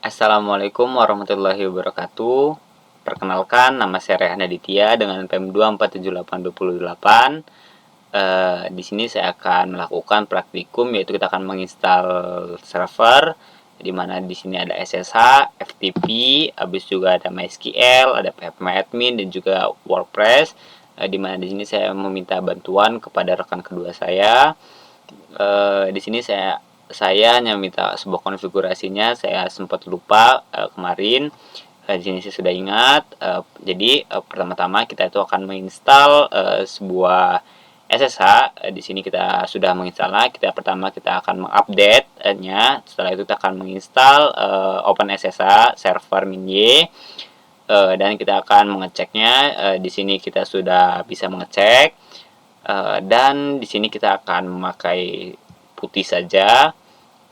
Assalamualaikum warahmatullahi wabarakatuh. Perkenalkan, nama saya Rehan Aditya dengan PEM 2478228. Di sini saya akan melakukan praktikum, yaitu kita akan menginstal server, di mana di sini ada SSH, FTP, habis juga ada MySQL, ada phpMyAdmin dan juga WordPress. Di mana di sini saya meminta bantuan kepada rekan kedua saya. Di sini saya hanya minta sebuah konfigurasinya, saya sempat lupa kemarin. Di sini saya sudah ingat. Jadi pertama-tama kita itu akan menginstal sebuah SSH. Di sini kita sudah menginstalnya. Pertama kita akan mengupdate-nya. Setelah itu kita akan menginstal OpenSSH server min.y. Dan kita akan mengeceknya. Di sini kita sudah bisa mengecek. Dan di sini kita akan memakai putih saja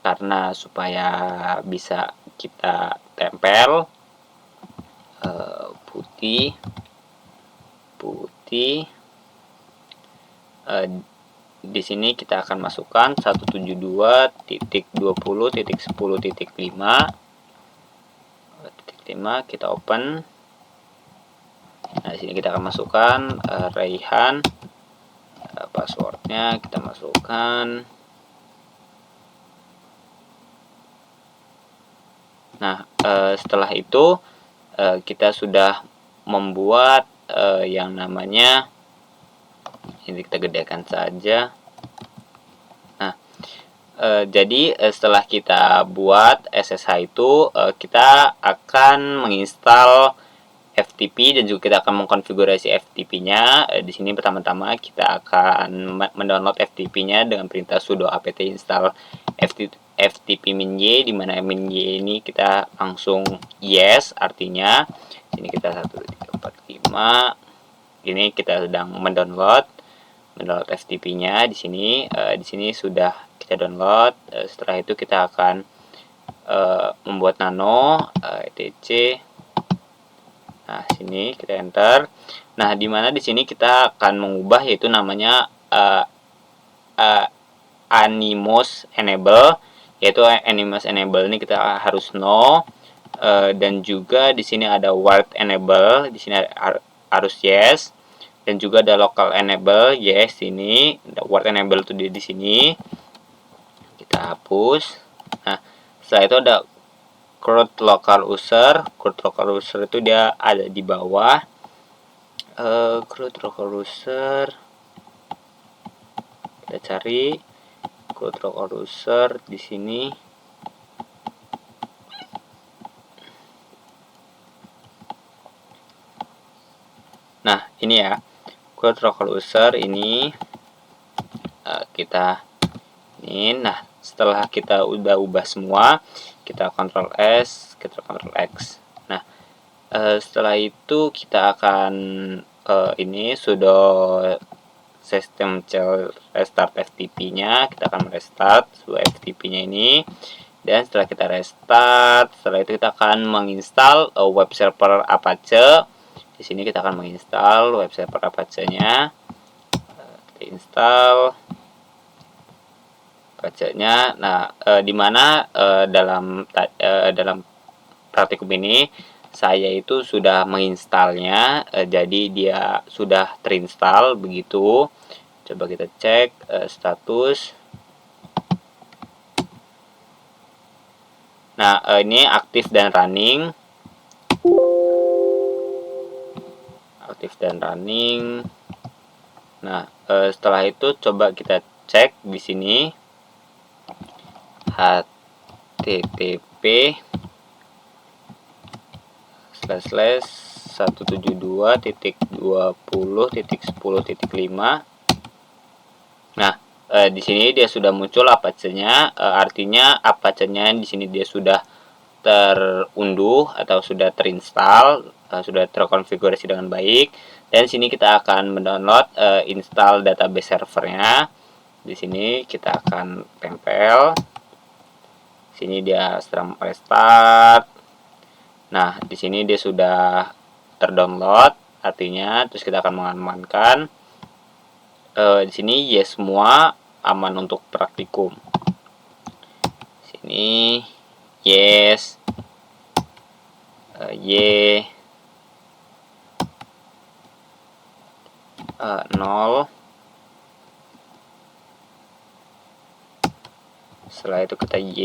karena supaya bisa kita tempel. Putih di sini kita akan masukkan 172.10.10.5. Kita open. Nah, di sini kita akan masukkan Raihan. Passwordnya kita masukkan. Nah, setelah itu kita sudah membuat yang namanya, ini kita gedekan saja. Nah, jadi setelah kita buat SSH itu, kita akan menginstal FTP dan juga kita akan mengkonfigurasi FTP-nya. Di sini pertama-tama kita akan mendownload FTP-nya dengan perintah sudo apt install FTP min.y, di mana min.y ini kita langsung yes, artinya sini kita 12345. Ini kita sedang mendownload FTP-nya di sini. Di sini sudah kita download. Setelah itu kita akan membuat nano etc. Nah, sini kita enter. Nah, di mana di sini kita akan mengubah, yaitu namanya Anonymous enable, yaitu Anonymous enable ini kita harus no. Dan juga di sini ada word enable, di sini harus yes. Dan juga ada local enable, yes. Ini word enable itu di sini. Kita hapus. Nah, setelah itu ada root local user. Root local user itu dia ada di bawah. Root local user kita cari. Root local user di sini. Nah, ini ya. Root local user ini kita ini. Nah, setelah kita udah ubah semua, kita Ctrl S, kita Ctrl X. Nah, setelah itu kita akan ini sudo system restart FTP-nya. Kita akan restart sebuah FTP-nya ini. Dan setelah kita restart, setelah itu kita akan menginstal web server Apache. Di sini kita akan menginstal web server Apache-nya. Kita install Apache-nya. Nah, di mana dalam praktikum ini saya itu sudah menginstalnya, jadi dia sudah terinstall begitu. Coba kita cek status. Nah, ini aktif dan running. Nah, setelah itu coba kita cek di sini http://172.20.10.5. Nah, di sini dia sudah muncul Apache-nya, artinya Apache-nya di sini dia sudah terunduh atau sudah terinstall, sudah terkonfigurasi dengan baik. Dan sini kita akan mendownload install database servernya. Di sini kita akan tempel. Sini dia sedang restart. Nah, di sini dia sudah terdownload, artinya terus kita akan mengamankan. Di sini yes semua, aman untuk praktikum. Sini yes. Y 0. Setelah itu kita Y.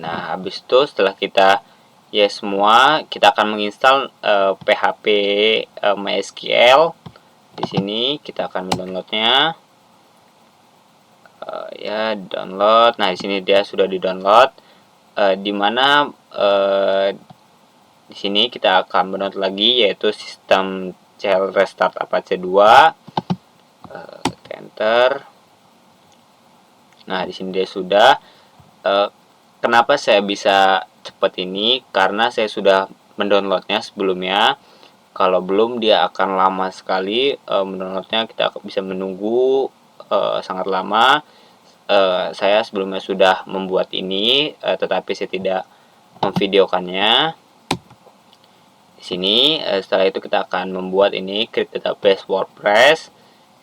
Nah, habis itu setelah kita semua, kita akan menginstal PHP MySQL. Di sini kita akan mendownloadnya. Download. Nah, di sini dia sudah di-download. Dimana di sini kita akan mendownload lagi, yaitu sistem child restart Apache 2. Enter. Nah, di sini dia sudah. Kenapa saya bisa cepat ini? Karena saya sudah mendownloadnya sebelumnya. Kalau belum, dia akan lama sekali mendownloadnya. Kita bisa menunggu sangat lama. Saya sebelumnya sudah membuat ini, tetapi saya tidak memvideokannya. Di sini setelah itu kita akan membuat ini, create database WordPress.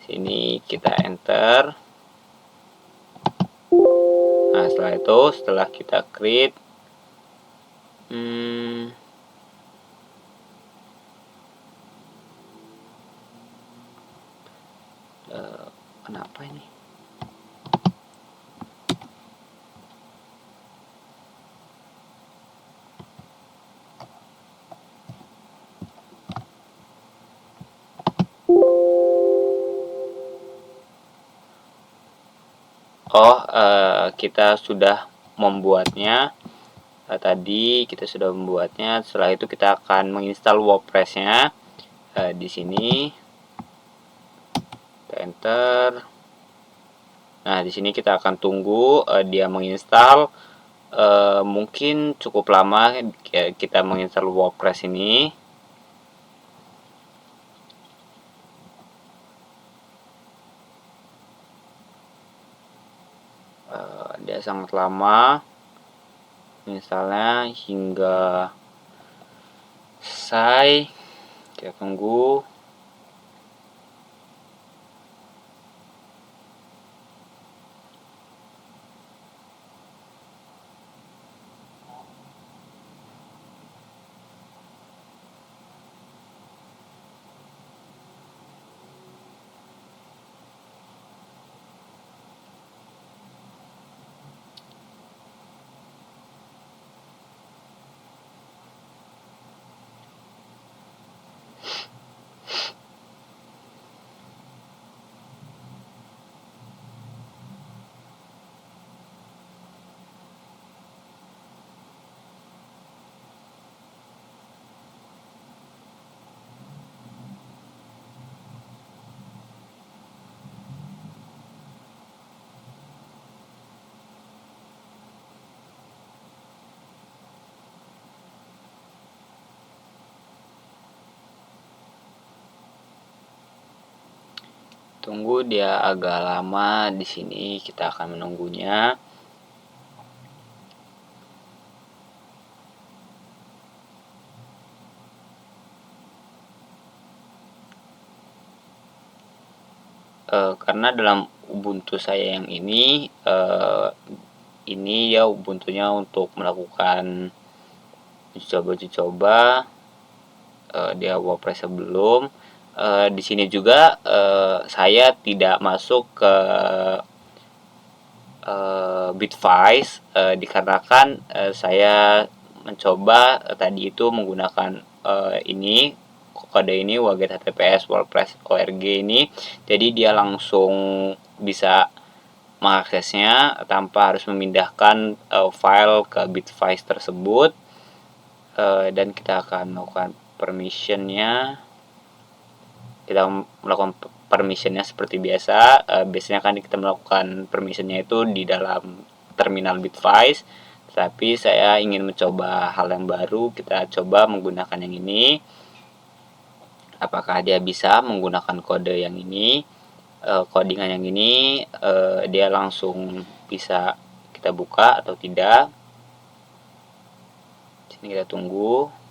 Sini kita enter. Nah, setelah kita create, kenapa ini? Kita sudah membuatnya. Tadi kita sudah membuatnya. Setelah itu kita akan menginstal WordPress-nya. Di sini kita enter. Nah, di sini kita akan tunggu dia menginstal. Mungkin cukup lama kita menginstal WordPress ini. Dia sangat lama, misalnya hingga selesai. Kita tunggu. Tunggu dia agak lama di sini, kita akan menunggunya. Karena dalam Ubuntu saya yang ini ya Ubuntunya untuk melakukan uji coba. Dia WordPress sebelum. Di sini juga saya tidak masuk ke Bitwise dikarenakan saya mencoba tadi itu menggunakan ini kode ini wget https wordpress org ini, jadi dia langsung bisa mengaksesnya tanpa harus memindahkan file ke Bitwise tersebut. Dan kita akan melakukan permissionnya. Kita melakukan permissionnya seperti biasa. Biasanya kan kita melakukan permissionnya itu di dalam terminal Bitwise, tapi saya ingin mencoba hal yang baru. Kita coba menggunakan yang ini, apakah dia bisa menggunakan kode yang ini, codingan yang ini, dia langsung bisa kita buka atau tidak. Sini kita tunggu.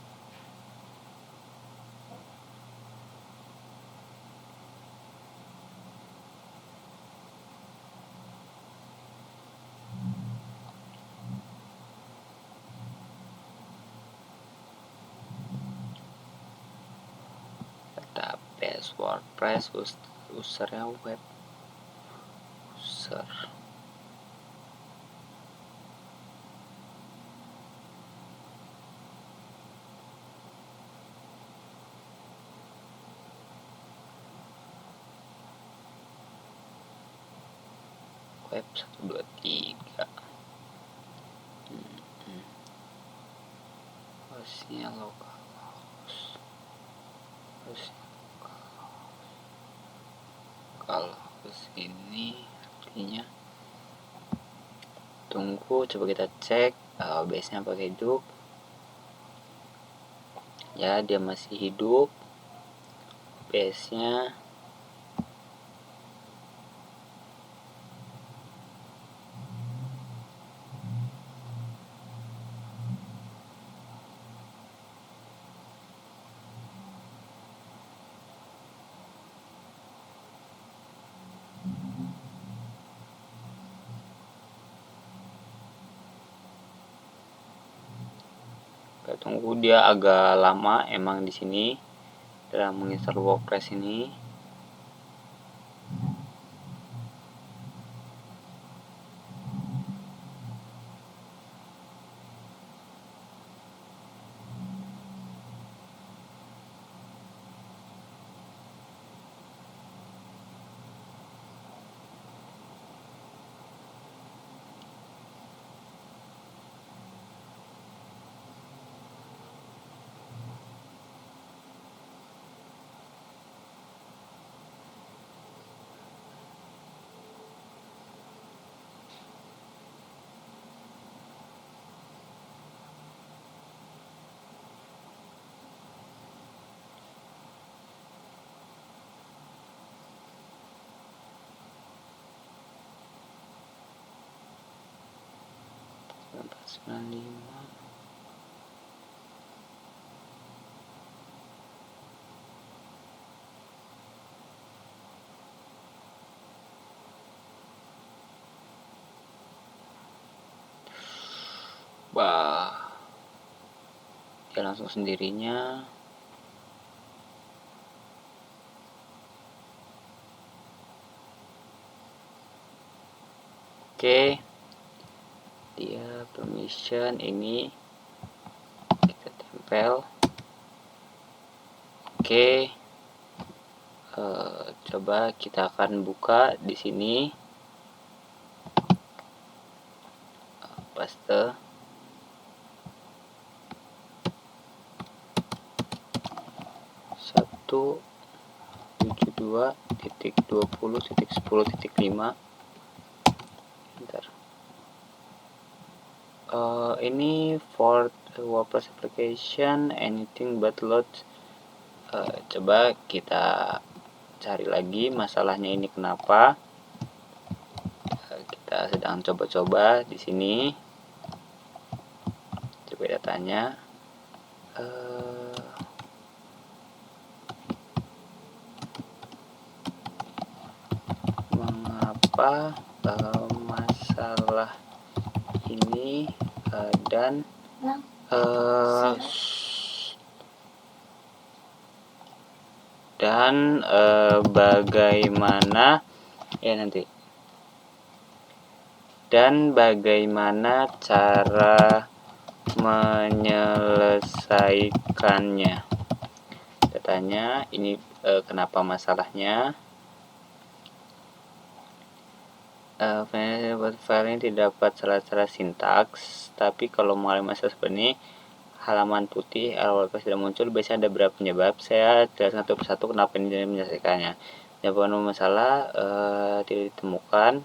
base WordPress usernya web user. Web 123 hostnya localhost ini artinya tunggu, coba kita cek base nya pakai hidup ya, dia masih hidup base nya. Tunggu, dia agak lama emang di sini dalam menginstal WordPress ini. Wah, dia langsung sendirinya. Oke, dia permission ini kita tempel. Oke, coba kita akan buka di sini, paste. Satu 72.20.10.5. Bentar. Ini for WordPress application anything but load. Coba kita cari lagi masalahnya ini kenapa. Kita sedang coba-coba di sini. Coba datanya. Mengapa masalah ini dan bagaimana cara menyelesaikannya. Datanya ini kenapa masalahnya. File ini tidak dapat salah-salah sintaks, tapi kalau mengalami masalah seperti ini, halaman putih WordPress tidak muncul, biasanya ada beberapa penyebab. Saya jelaskan satu persatu kenapa ini tidak menyelesaikannya. Jawaban masalah tidak ditemukan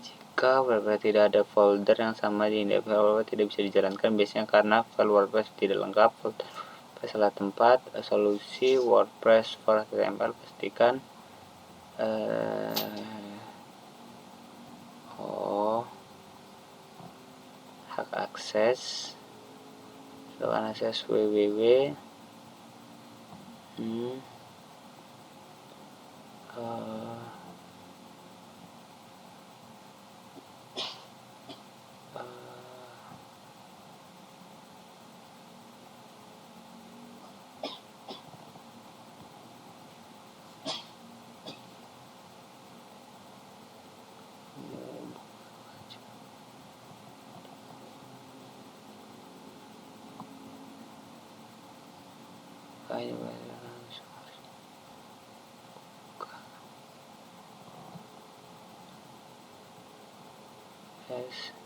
jika WordPress tidak ada folder yang sama di index. WordPress tidak bisa dijalankan biasanya karena file WordPress tidak lengkap, folder salah tempat. Solusi WordPress for HTML pastikan hak akses, silakan akses www. S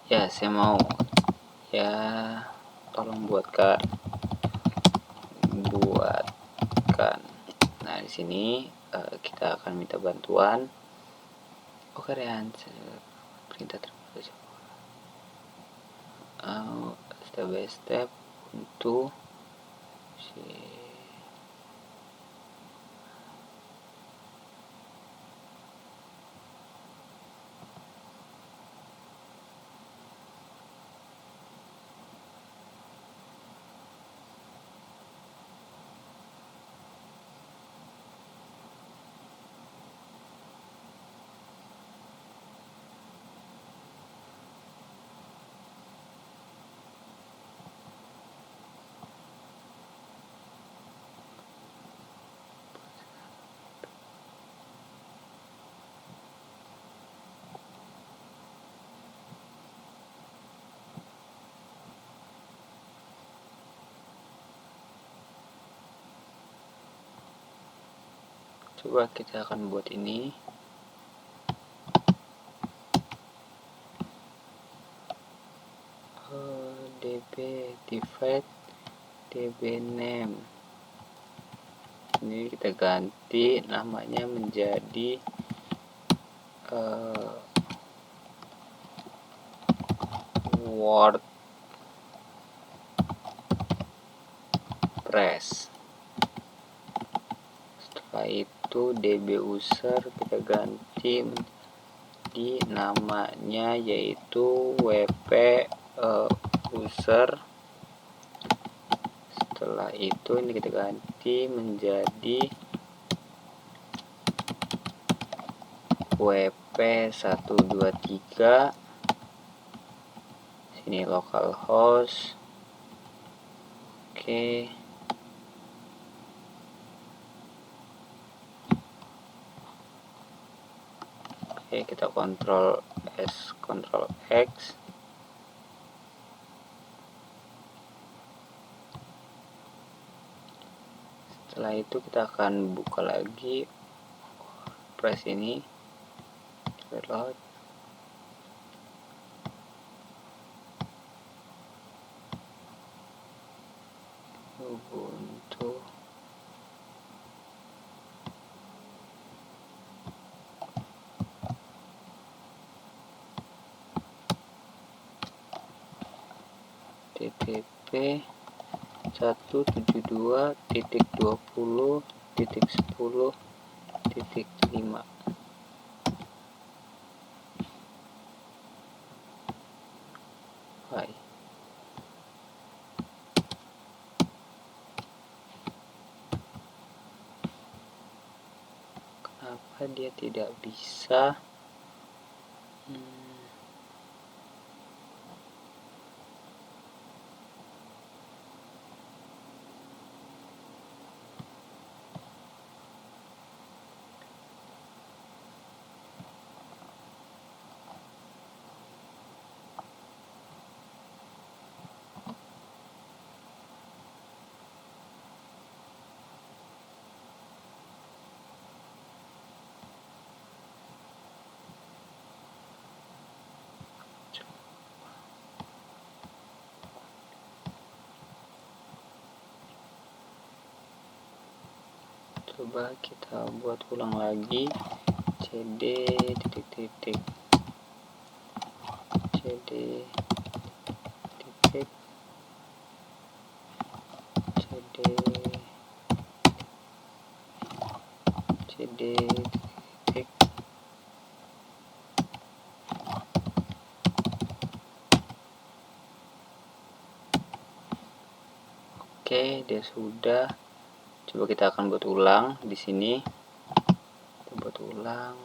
ya, saya mau ya, tolong buatkan. Nah, di sini kita akan minta bantuan. Oke, perintah terbaru step by step untuk si coba kita akan buat ini. db divide db name, ini kita ganti namanya menjadi WordPress. Setelah itu db user kita ganti di namanya yaitu wp user. Setelah itu ini kita ganti menjadi wp123, sini localhost. Oke, kita Ctrl S Ctrl X. Setelah itu kita akan buka lagi WordPress ini, reload. Ubuntu TTP 172.20.10.5. Hai. Kenapa dia tidak bisa? Coba kita buat ulang lagi, cd titik cd titik cd titik. Oke, dia sudah. Coba kita akan buat ulang di sini. Kita buat ulang.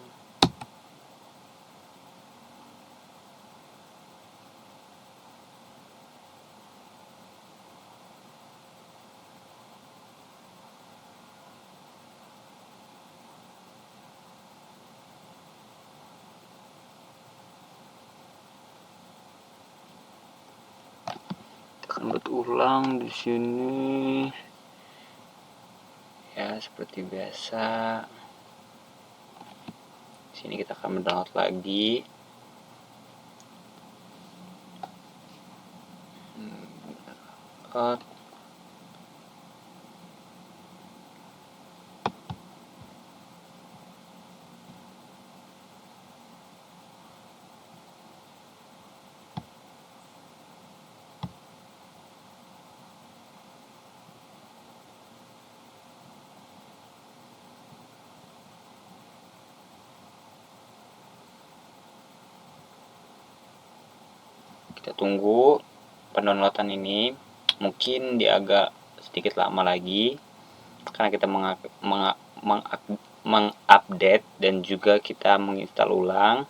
Kita akan buat ulang di sini. Ya, seperti biasa. Di sini kita akan mendownload lagi. Kita tunggu pendownloadan ini, mungkin dia agak sedikit lama lagi karena kita mengupdate dan juga kita menginstal ulang.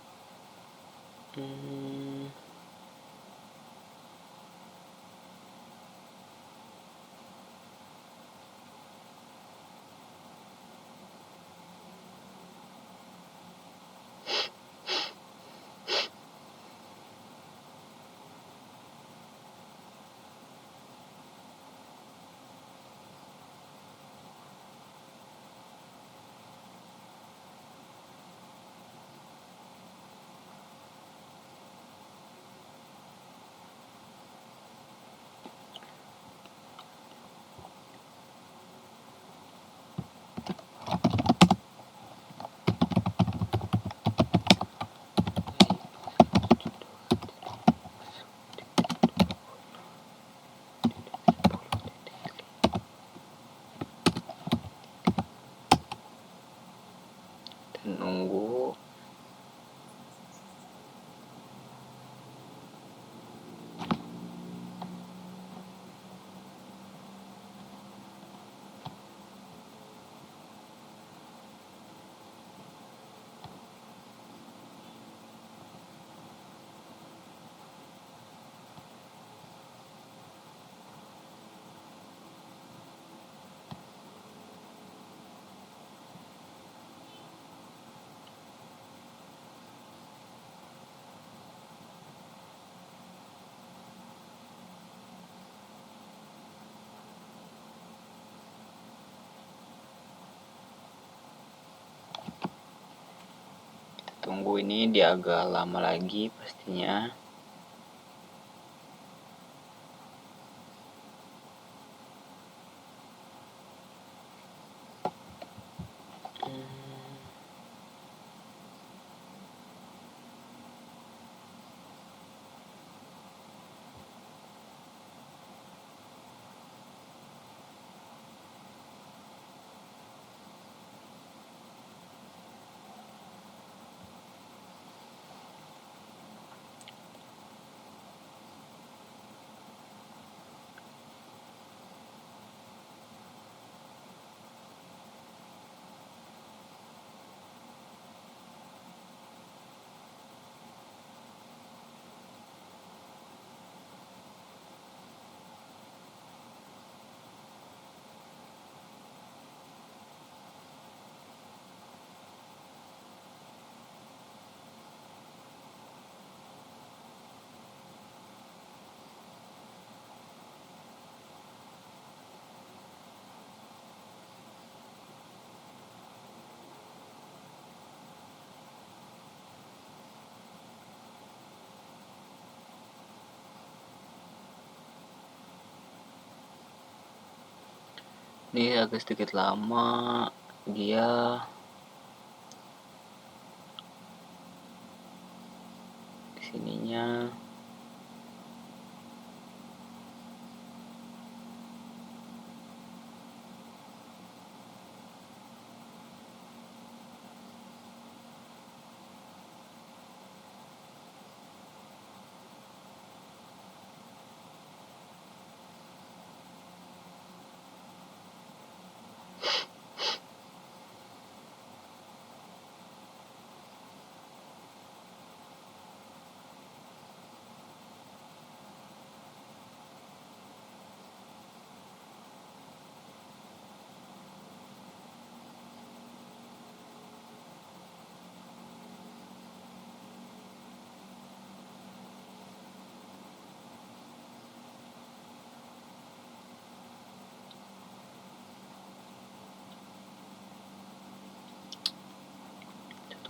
Dan nunggu. Tunggu, ini dia agak lama lagi pastinya. Ini agak sedikit lama dia di sininya.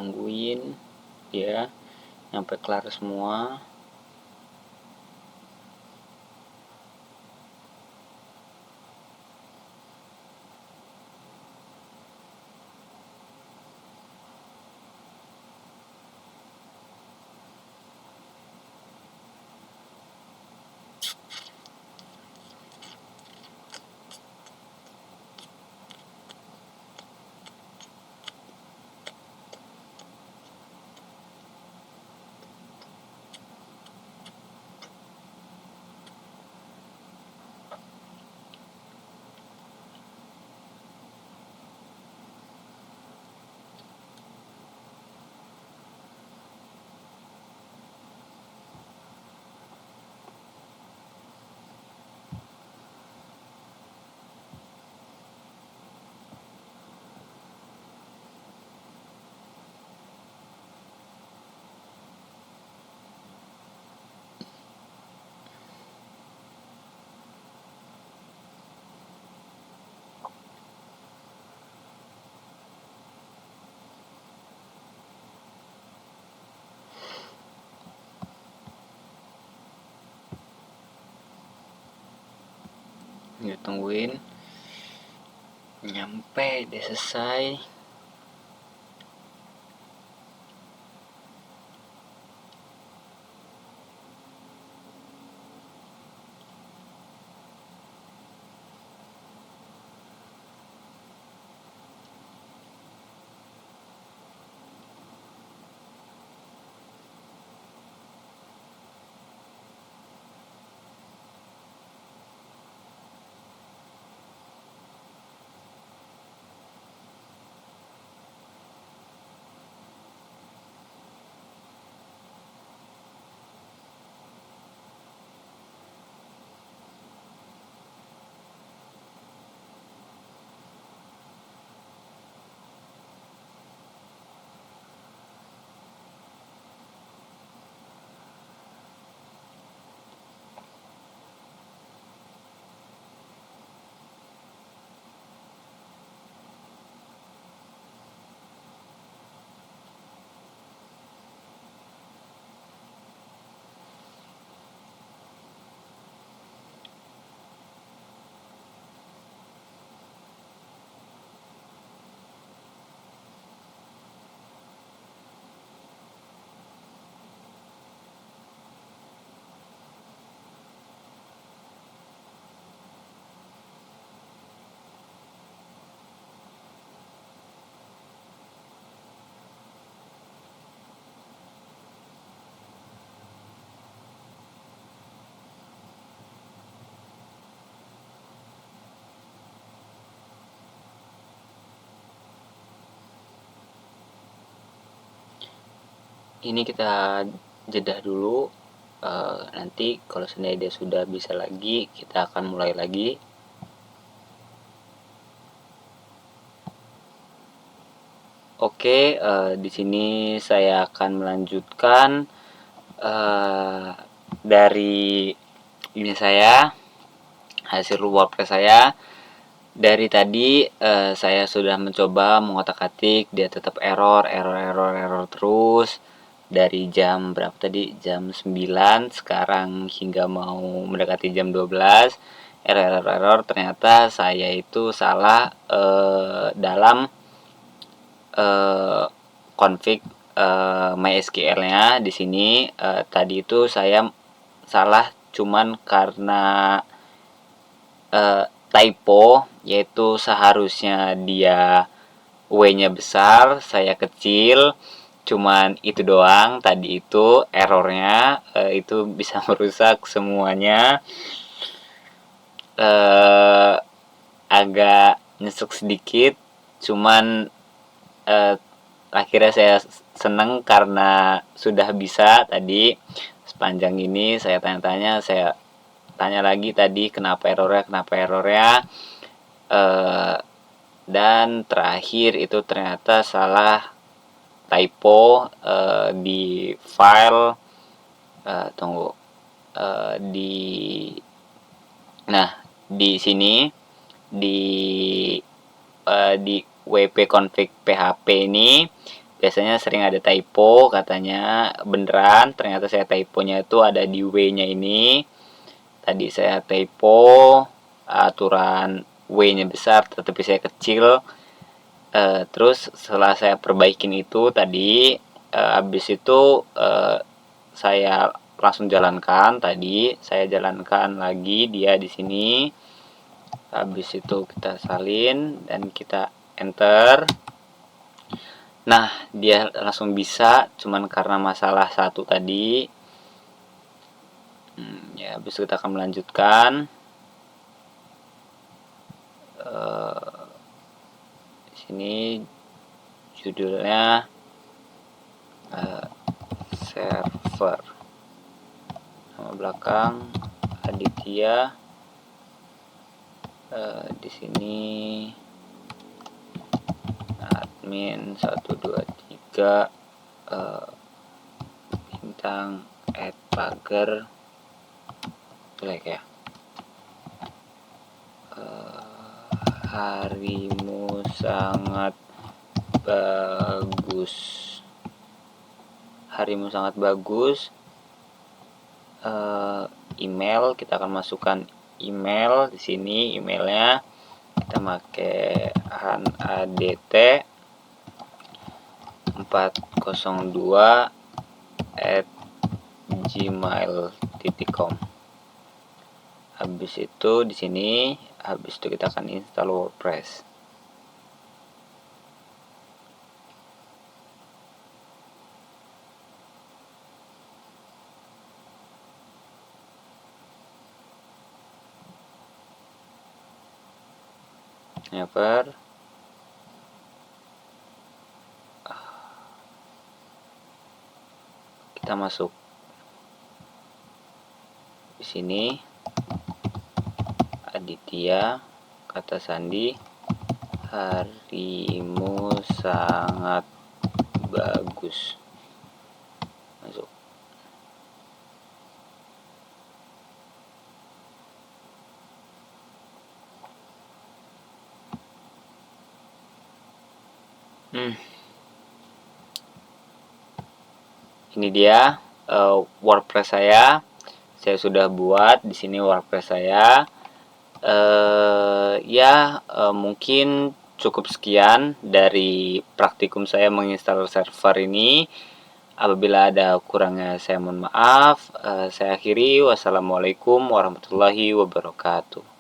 tungguin ya sampai kelar semua. Ya tungguin nyampe dia selesai. Ini kita jeda dulu. Nanti kalau seandainya dia sudah bisa lagi, kita akan mulai lagi. Oke, di sini saya akan melanjutkan dari ini saya, hasil WordPress saya. Dari tadi saya sudah mencoba mengotak-atik, dia tetap error terus. Dari jam berapa tadi? Jam 9, sekarang hingga mau mendekati jam 12. Error, ternyata saya itu salah dalam config MySQL-nya. Di sini tadi itu saya salah cuman karena typo, yaitu seharusnya dia W-nya besar, saya kecil. Cuman itu doang tadi itu errornya, itu bisa merusak semuanya. Agak nyesek sedikit, cuman akhirnya saya seneng karena sudah bisa tadi. Sepanjang ini saya tanya-tanya, saya tanya lagi tadi kenapa errornya, dan terakhir itu ternyata salah typo di file, di sini di wp config php ini biasanya sering ada typo katanya. Beneran, ternyata saya typonya itu ada di W-nya ini. Tadi saya typo aturan W-nya besar tetapi saya kecil. Terus setelah saya perbaikin itu tadi, habis itu saya langsung jalankan. Tadi saya jalankan lagi dia di sini. Habis itu kita salin dan kita enter. Nah, dia langsung bisa, cuman karena masalah satu tadi. Ya, habis itu kita akan melanjutkan. Di sini judulnya server. Nama belakang Aditya. Di sini admin 123 bintang @pager like ya. Harimu sangat bagus. Harimu sangat bagus. Email, kita akan masukkan email di sini. Emailnya kita pakai hanadt402@gmail.com. Habis itu di sini, habis itu kita akan install WordPress. Kita masuk di sini, Aditya, kata sandi, harimu sangat bagus. Masuk. Ini dia WordPress saya. Saya sudah buat di sini WordPress saya. Mungkin cukup sekian dari praktikum saya menginstal server ini. Apabila ada kurangnya saya mohon maaf. Saya akhiri. Wassalamualaikum warahmatullahi wabarakatuh.